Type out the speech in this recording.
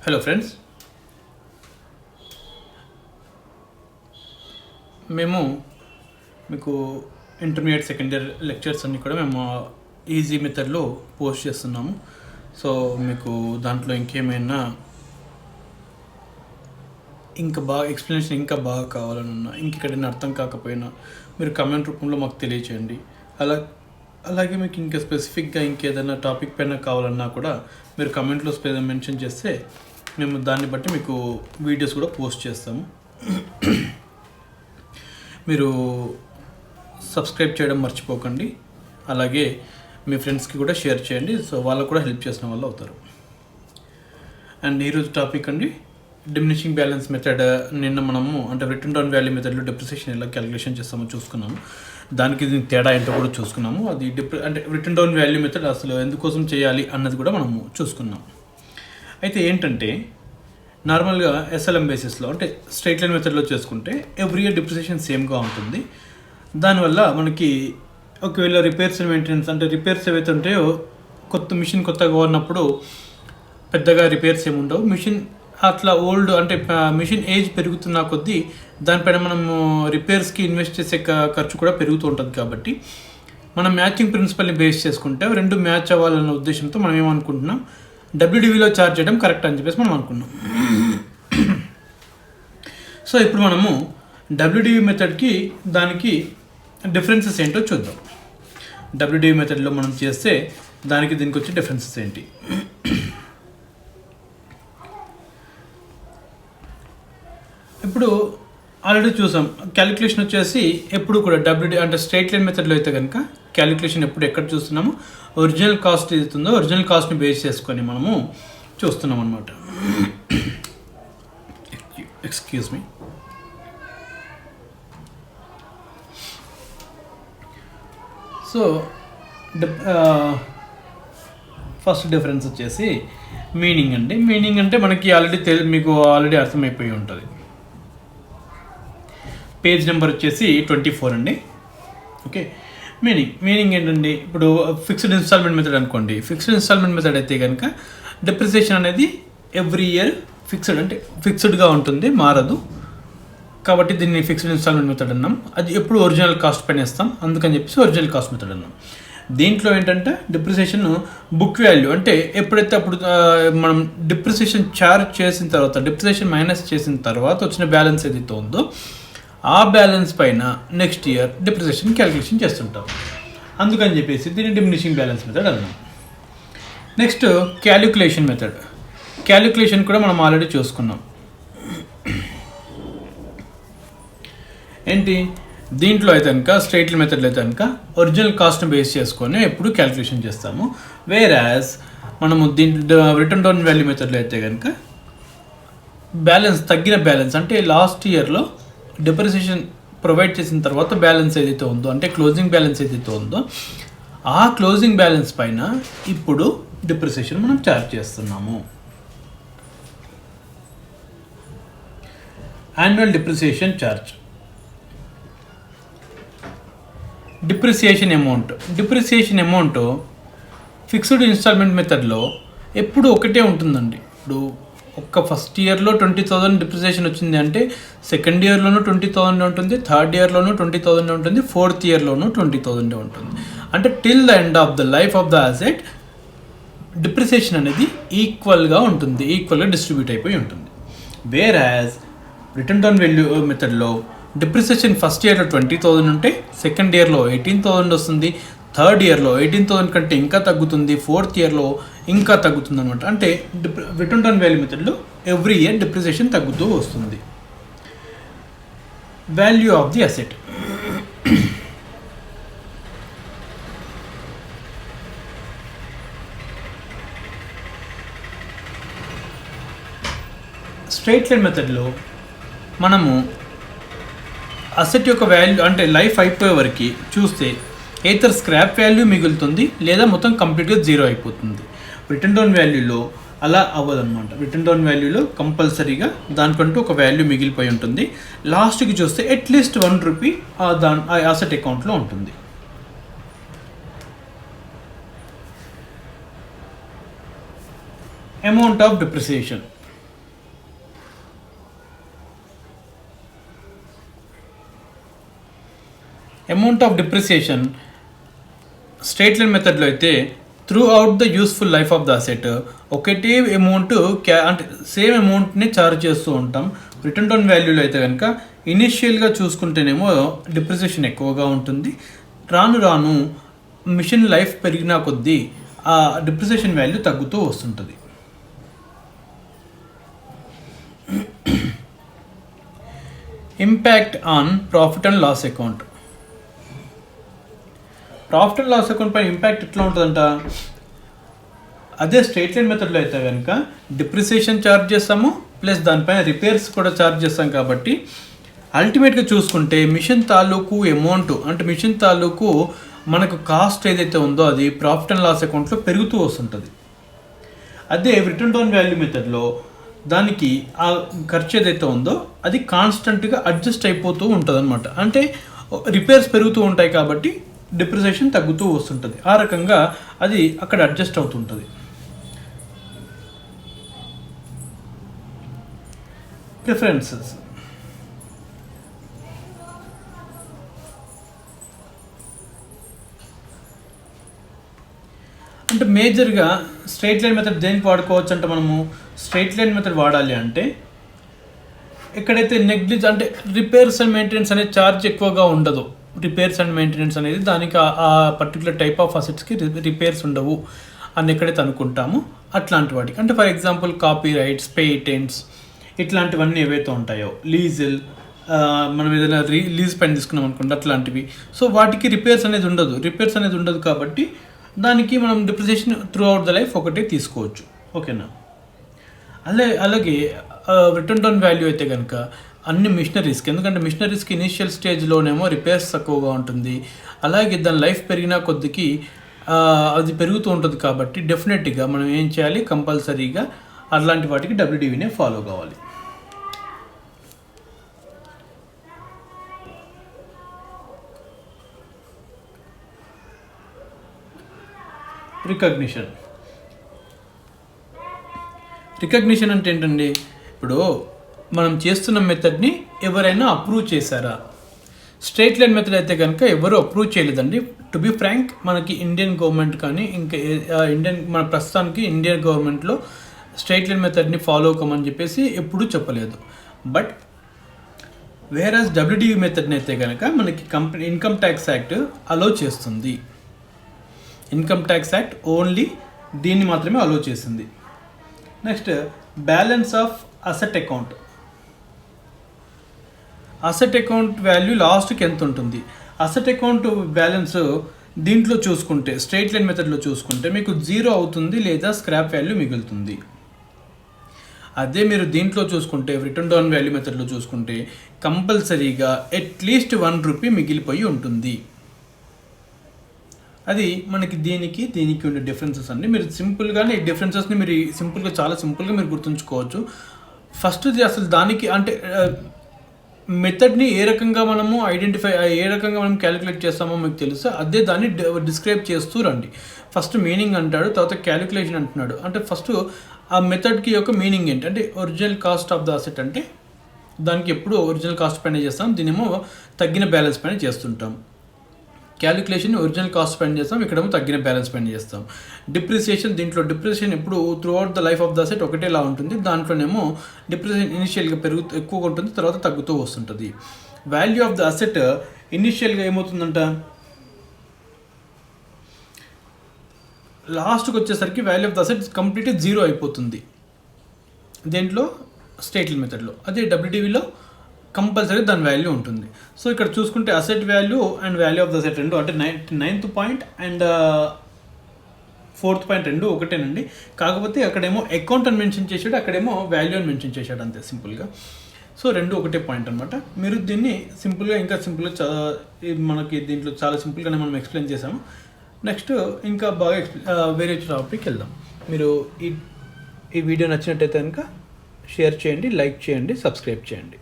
Hello friends, మేము మీకు intermediate second year lectures అన్నీ కూడా మేము ఈజీ మెథడ్లో పోస్ట్ చేస్తున్నాము. సో మీకు దాంట్లో ఇంకేమైనా ఇంకా బాగా ఎక్స్ప్లెనేషన్ ఇంకా బాగా కావాలన్నా, ఇంకెక్కడైనా అర్థం కాకపోయినా మీరు కమెంట్ రూపంలో మాకు తెలియచేయండి. అలాగే మీకు ఇంకా స్పెసిఫిక్గా ఇంకేదైనా టాపిక్ పైన కావాలన్నా కూడా మీరు కమెంట్లో మెన్షన్ చేస్తే మేము దాన్ని బట్టి మీకు వీడియోస్ కూడా పోస్ట్ చేస్తాము. మీరు సబ్స్క్రైబ్ చేయడం మర్చిపోకండి. అలాగే మీ ఫ్రెండ్స్కి కూడా షేర్ చేయండి. సో వాళ్ళకు కూడా హెల్ప్ చేసిన వాళ్ళు అవుతారు. అండ్ ఈరోజు టాపిక్ అండి, డిమినిషింగ్ బ్యాలెన్స్ మెథడ్. నిన్న మనము రిటర్న్ డౌన్ వాల్యూ మెథడ్లో డిప్రిసియేషన్ ఎలా క్యాలిక్యులేషన్ చేస్తామో చూసుకున్నాము. దానికి దీనికి తేడా ఏంటో కూడా చూసుకున్నాము. అది రిటర్న్ డౌన్ వాల్యూ మెథడ్ అసలు ఎందుకోసం చేయాలి అన్నది కూడా మనము చూసుకున్నాం. అయితే ఏంటంటే, నార్మల్గా ఎస్ఎల్ఎం బేసిస్లో స్ట్రైట్ లైన్ మెథడ్లో చేసుకుంటే ఎవ్రీ ఇయర్ డిప్రిసియేషన్ సేమ్గా ఉంటుంది. దానివల్ల మనకి ఒకవేళ రిపేర్స్ మెయింటెనెన్స్ రిపేర్స్ ఏవైతే ఉంటాయో, మిషన్ కొత్తగా ఉన్నప్పుడు పెద్దగా రిపేర్స్ ఏమి ఉండవు. మిషన్ అట్లా ఓల్డ్ మిషన్ ఏజ్ పెరుగుతున్న కొద్దీ దానిపైన మనము రిపేర్స్కి ఇన్వెస్ట్ చేసే ఖర్చు కూడా పెరుగుతూ ఉంటుంది. కాబట్టి మనం మ్యాచింగ్ ప్రిన్సిపల్ని బేస్ చేసుకుంటే రెండు మ్యాచ్ అవ్వాలన్న ఉద్దేశంతో మనం ఏమనుకుంటున్నాం, డబ్ల్యూడివిలో ఛార్జ్ చేయడం కరెక్ట్ అని చెప్పేసి మనం అనుకున్నాం. సో ఇప్పుడు మనము డబ్ల్యూడివి మెథడ్కి దానికి డిఫరెన్సెస్ ఏంటో చూద్దాం. డబ్ల్యూడివి మెథడ్లో మనం చేస్తే దానికి దీనికి వచ్చే డిఫరెన్సెస్ ఏంటి. ఇప్పుడు ఆల్రెడీ చూసాం, క్యాలిక్యులేషన్ వచ్చేసి ఎప్పుడు కూడా డబ్ల్యూడి స్ట్రైట్ లైన్ మెథడ్లో అయితే కనుక క్యాలిక్యులేషన్ ఎప్పుడు ఎక్కడ చూస్తున్నాము, ఒరిజినల్ కాస్ట్ ఏదైతుందో ఒరిజినల్ కాస్ట్ని బేస్ చేసుకొని మనము చూస్తున్నాం అన్నమాట. Excuse me. So first difference వచ్చేసి మీనింగ్ అండి. మీనింగ్ అంటే మనకి మీకు ఆల్రెడీ అర్థమైపోయి ఉంటుంది. పేజ్ నెంబర్ వచ్చేసి 24 అండి. ఓకే, మీనింగ్ ఏంటండి, ఇప్పుడు ఫిక్స్డ్ ఇన్స్టాల్మెంట్ మెథడ్ అనుకోండి. ఫిక్స్డ్ ఇన్స్టాల్మెంట్ మెథడ్ అయితే కనుక డిప్రిసియేషన్ అనేది ఎవ్రీ ఇయర్ ఫిక్స్డ్గా ఉంటుంది, మారదు. కాబట్టి దీన్ని ఫిక్స్డ్ ఇన్స్టాల్మెంట్ మెథడ్ అన్నాం. అది ఎప్పుడు ఒరిజినల్ కాస్ట్ పైన ఇస్తాం, అందుకని చెప్పేసి ఒరిజినల్ కాస్ట్ మెథడ్ అన్నాం. దీంట్లో ఏంటంటే డిప్రిసియేషన్ బుక్ వాల్యూ ఎప్పుడైతే అప్పుడు మనం డిప్రిసియేషన్ ఛార్జ్ చేసిన తర్వాత, డిప్రిసియేషన్ మైనస్ చేసిన తర్వాత వచ్చిన బ్యాలెన్స్ ఏదైతే ఉందో ఆ బ్యాలెన్స్ పైన నెక్స్ట్ ఇయర్ డిప్రిసియేషన్ క్యాలిక్యులేషన్ చేస్తుంటాం. అందుకని చెప్పేసి దీన్ని డిమినిషింగ్ బ్యాలెన్స్ మెథడ్ అన్నాం. Next calculation method. క్యాలిక్యులేషన్ కూడా మనం ఆల్రెడీ చూసుకున్నాం. ఏంటి, దీంట్లో అయితే కనుక స్ట్రైట్ లైన్ మెథడ్లో అయితే కనుక ఒరిజినల్ కాస్ట్ని బేస్ చేసుకొని ఎప్పుడు క్యాలిక్యులేషన్ చేస్తాము. వేరాజ్ మనము దీంట్లో రిటర్న్ డౌన్ వాల్యూ మెథడ్లో అయితే కనుక తగ్గిన బ్యాలెన్స్ లాస్ట్ ఇయర్లో డిప్రిసియేషన్ ప్రొవైడ్ చేసిన తర్వాత బ్యాలెన్స్ ఏదైతే ఉందో, క్లోజింగ్ బ్యాలెన్స్ ఏదైతే ఉందో ఆ క్లోజింగ్ బ్యాలెన్స్ పైన ఇప్పుడు డిప్రిసియేషన్ మనం ఛార్జ్ చేస్తున్నాము. Annual depreciation charge. Depreciation amount fixed instalment మెథడ్లో ఎప్పుడు ఒకటే ఉంటుందండి. ఇప్పుడు ఫస్ట్ ఇయర్లో 20,000 డిప్రిసియేషన్ వచ్చింది సెకండ్ ఇయర్లోనూ 20,000 ఉంటుంది, థర్డ్ ఇయర్లోనూ 20,000 ఉంటుంది, ఫోర్త్ ఇయర్లోనూ 20,000 ఉంటుంది. Till the end of the life of the asset depreciation అనేది ఈక్వల్గా డిస్ట్రిబ్యూట్ అయిపోయి ఉంటుంది. వేరాజ్ రిటర్న్ డౌన్ వాల్యూ మెథడ్లో డిప్రిసియేషన్ ఫస్ట్ ఇయర్లో 20,000 ఉంటే సెకండ్ ఇయర్లో 18,000 వస్తుంది, థర్డ్ ఇయర్లో 18,000 కంటే ఇంకా తగ్గుతుంది, ఫోర్త్ ఇయర్లో ఇంకా తగ్గుతుంది అనమాట. రిటర్న్ డౌన్ వాల్యూ మెథడ్లో ఎవ్రీ ఇయర్ డిప్రిసియేషన్ తగ్గుతూ వస్తుంది. Value of the asset. Straight line మెథడ్లో మనము అసెట్ యొక్క వాల్యూ లైఫ్ అయిపోయే వరకు చూస్తే either స్క్రాప్ వాల్యూ మిగులుతుంది లేదా మొత్తం కంప్లీట్గా జీరో అయిపోతుంది. రిటర్న్ డౌన్ వాల్యూలో అలా అవ్వదన్నమాట. రిటర్న్ డౌన్ వాల్యూలో కంపల్సరీగా దానికంటూ ఒక వాల్యూ మిగిలిపోయి ఉంటుంది. లాస్ట్కి చూస్తే అట్లీస్ట్ ₹1 ఆ అసెట్ అకౌంట్లో ఉంటుంది. Amount of depreciation. Amount of depreciation straight line మెథడ్లో అయితే through out the useful life of the asset ఒకటే అమౌంట్ అంటే సేమ్ అమౌంట్ని చార్జ్ చేస్తూ ఉంటాం. రిటర్న్ డౌన్ వాల్యూలో అయితే కనుక ఇనిషియల్గా చూసుకుంటేనేమో డిప్రిసియేషన్ ఎక్కువగా ఉంటుంది. రాను రాను మిషన్ లైఫ్ పెరిగిన కొద్దీ ఆ డిప్రిసియేషన్ వాల్యూ తగ్గుతూ వస్తుంటుంది. Impact on profit and loss account. Profit and loss account పైన ఇంపాక్ట్ ఎట్లా ఉంటుందంట, అదే స్ట్రైట్ లైన్ మెథడ్లో అయితే కనుక డిప్రిసియేషన్ ఛార్జ్ చేస్తాము, ప్లస్ దానిపైన రిపేర్స్ కూడా ఛార్జ్ చేస్తాం. కాబట్టి అల్టిమేట్గా చూసుకుంటే మిషన్ తాలూకు అమౌంట్ అంటే మిషన్ తాలూకు మనకు కాస్ట్ ఏదైతే ఉందో అది ప్రాఫిట్ అండ్ లాస్ అకౌంట్లో పెరుగుతూ వస్తుంటుంది. అదే రిటర్న్ డౌన్ వాల్యూ మెథడ్లో దానికి ఆ ఖర్చు ఏదైతే ఉందో అది కాన్స్టెంట్గా అడ్జస్ట్ అయిపోతూ ఉంటుంది అనమాట. అంటే రిపేర్స్ పెరుగుతూ ఉంటాయి కాబట్టి డిప్రిసియేషన్ తగ్గుతూ వస్తుంటుంది. ఆ రకంగా అది అక్కడ అడ్జస్ట్ అవుతుంటుంది. ప్రిఫరెన్సెస్. అంటే మేజర్గా స్ట్రైట్ లైన్ మెథడ్ దేనికి వాడుకోవచ్చు అంటే మనము స్ట్రైట్ లైన్ మెథడ్ వాడాలి అంటే ఎక్కడైతే అంటే రిపేర్స్ అండ్ మెయింటెనెన్స్ అనే ఛార్జ్ ఎక్కువగా ఉండదు. రిపేర్స్ అండ్ మెయింటెనెన్స్ అనేది దానికి ఆ పర్టికులర్ టైప్ ఆఫ్ అసెట్స్కి రిపేర్స్ ఉండవు అని ఎక్కడైతే అనుకుంటామో అట్లాంటి వాటికి, అంటే for example copy rights, patents ఇట్లాంటివన్నీ ఏవైతే ఉంటాయో, లీజిల్ మనం ఏదైనా లీజ్ పైన తీసుకున్నాం అనుకుంటే అట్లాంటివి. సో వాటికి రిపేర్స్ అనేది ఉండదు కాబట్టి దానికి మనం depreciation through out the life ఒకటే తీసుకోవచ్చు. ఓకేనా. అలాగే రిటర్న్ డౌన్ వాల్యూ అయితే కనుక అన్ని మిషనరీస్కి, ఎందుకంటే మిషనరీస్కి ఇనిషియల్ స్టేజ్లోనేమో రిపేర్స్ తక్కువగా ఉంటుంది, అలాగే దాని లైఫ్ పెరిగిన కొద్దికి అది పెరుగుతూ ఉంటుంది. కాబట్టి డెఫినెట్గా మనం ఏం చేయాలి, కంపల్సరీగా అలాంటి వాటికి డబ్ల్యూడివినే ఫాలో కావాలి. రికగ్నిషన్ అంటే ఏంటండి, ఇప్పుడు మనం చేస్తున్న మెథడ్ని ఎవరైనా అప్రూవ్ చేశారా? స్ట్రైట్ లైన్ మెథడ్ అయితే కనుక ఎవరు అప్రూవ్ చేయలేదండి. టు బి ఫ్రాంక్, మనకి ఇండియన్ గవర్నమెంట్ కానీ ఇంకా మన ప్రస్తుతానికి ఇండియన్ గవర్నమెంట్లో స్ట్రైట్ లైన్ మెథడ్ని ఫాలో కమని చెప్పేసి ఎప్పుడూ చెప్పలేదు. బట్ వేరస్ డబ్ల్యూడివి మెథడ్ని అయితే కనుక మనకి ఇన్కమ్ ట్యాక్స్ యాక్ట్ అలో చేస్తుంది. ఇన్కమ్ ట్యాక్స్ యాక్ట్ ఓన్లీ దీన్ని మాత్రమే అలో చేసింది. Next balance of asset account. Asset account value లాస్ట్కి ఎంత ఉంటుంది? అసెట్ అకౌంట్ బ్యాలెన్స్ దీంట్లో చూసుకుంటే, స్ట్రైట్ లైన్ మెథడ్లో చూసుకుంటే మీకు 0 అవుతుంది లేదా స్క్రాప్ వాల్యూ మిగులుతుంది. అదే మీరు దీంట్లో చూసుకుంటే, రిటర్న్ డౌన్ వాల్యూ మెథడ్లో చూసుకుంటే కంపల్సరీగా అట్లీస్ట్ 1 రూపీ మిగిలిపోయి ఉంటుంది. అది మనకి దీనికి ఉండే డిఫరెన్సెస్ అండి. మీరు సింపుల్గానే ఈ డిఫరెన్సెస్ని మీరు చాలా సింపుల్గా మీరు గుర్తుంచుకోవచ్చు. ఫస్ట్ది అసలు దానికి అంటే మెథడ్ని ఏ రకంగా మనము ఏ రకంగా మనం క్యాలిక్యులేట్ చేస్తామో మీకు తెలుసు. అదే దాన్ని డిస్క్రైబ్ చేస్తూ రండి. ఫస్ట్ మీనింగ్ అంటాడు, తర్వాత క్యాలిక్యులేషన్ అంటున్నాడు. అంటే ఫస్ట్ ఆ మెథడ్కి యొక్క మీనింగ్ ఏంటి అంటే original cost of the asset, అంటే దానికి ఎప్పుడు ఒరిజినల్ కాస్ట్ పైన చేస్తాం, దీనేమో తగ్గిన బ్యాలెన్స్ పైన చేస్తుంటాం. క్యాలిక్యులేషన్ ఒరిజినల్ కాస్ట్ పైన చేస్తాం, ఇక్కడేమో తగ్గిన బ్యాలెన్స్ పైన చేస్తాం. దీంట్లో డిప్రిసియేషన్ ఎప్పుడు throughout the life of the asset ఒకటేలా ఉంటుంది. దాంట్లోనేమో డిప్రిసియేషన్ ఇనిషియల్గా ఎక్కువగా ఉంటుంది, తర్వాత తగ్గుతూ వస్తుంటుంది. వాల్యూ ఆఫ్ ద అసెట్ ఇనిషియల్గా ఏమవుతుందంట, లాస్ట్కి వచ్చేసరికి వాల్యూ ఆఫ్ ద అసెట్ కంప్లీట్గా 0 అయిపోతుంది. దేంట్లో స్ట్రైట్ లైన్ మెథడ్లో. అదే డబ్ల్యూడివిలో కంపల్సరీ దాని వాల్యూ ఉంటుంది. సో ఇక్కడ చూసుకుంటే asset value and value of the asset రెండు, అంటే 9th point and 4th point రెండు ఒకటేనండి. కాకపోతే అక్కడేమో అకౌంట్ అని మెన్షన్ చేశాడు, అక్కడేమో వాల్యూ అని మెన్షన్ చేశాడు, అంతే సింపుల్గా. సో రెండు ఒకటే పాయింట్ అనమాట. మీరు దీన్ని ఇంకా సింపుల్గా మనకి దీంట్లో చాలా సింపుల్గానే మనం ఎక్స్ప్లెయిన్ చేసాము. నెక్స్ట్ ఇంకా బాగా వేరే టాపిక్ వెళ్దాం. మీరు ఈ వీడియో నచ్చినట్టయితే కనుక షేర్ చేయండి, లైక్ చేయండి, సబ్స్క్రైబ్ చేయండి.